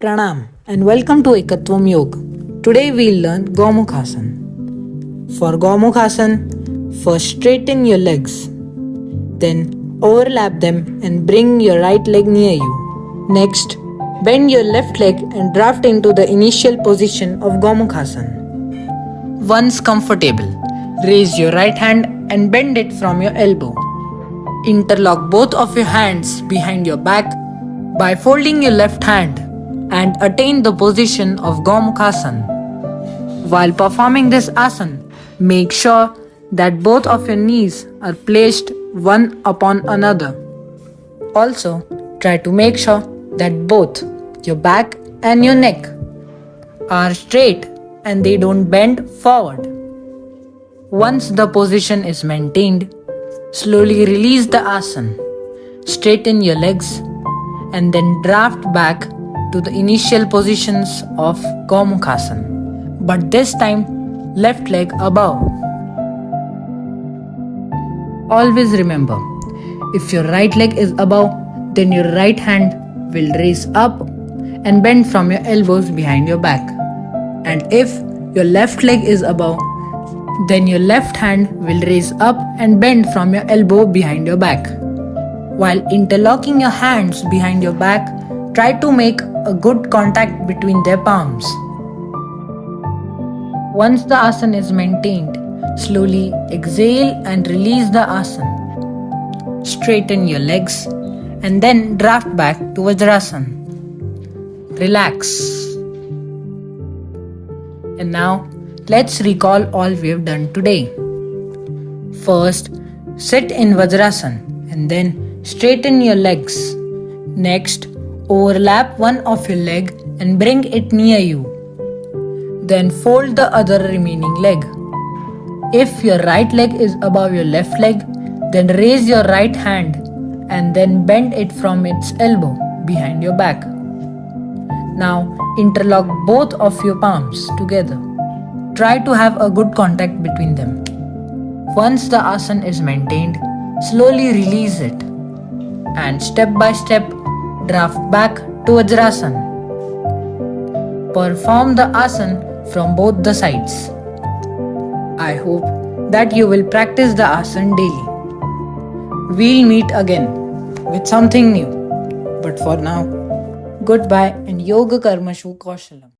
Pranam and welcome to Ekatvam Yog. Today we'll learn Gaumukhaasan. For Gaumukhaasan, first straighten your legs. Then overlap them and bring your right leg near you. Next, bend your left leg and draft into the initial position of Gaumukhaasan. Once comfortable, raise your right hand and bend it from your elbow. Interlock both of your hands behind your back by folding your left hand and attain the position of Gaumukhaasan. While performing this asana, make sure that both of your knees are placed one upon another. Also, try to make sure that both your back and your neck are straight and they don't bend forward. Once the position is maintained, slowly release the asana, straighten your legs, and then draft back to the initial positions of Gaumukhaasan, but this time left leg above. Always remember, if your right leg is above, then your right hand will raise up and bend from your elbows behind your back. And if your left leg is above, then your left hand will raise up and bend from your elbow behind your back. While interlocking your hands behind your back, try to make a good contact between their palms. Once the asana is maintained, slowly exhale and release the asana. Straighten your legs and then draft back to Vajrasana. Relax. And now, let's recall all we have done today. First, sit in Vajrasana and then straighten your legs. Next, overlap one of your leg and bring it near you. Then fold the other remaining leg. If your right leg is above your left leg, then raise your right hand and then bend it from its elbow behind your back. Now interlock both of your palms together. Try to have a good contact between them. Once the asana is maintained, slowly release it and step by step draft back to Vajrasana. Perform the asana from both the sides. I hope that you will practice the asana daily. We'll meet again with something new. But for now, goodbye and Yoga Karmashu Kaushalam.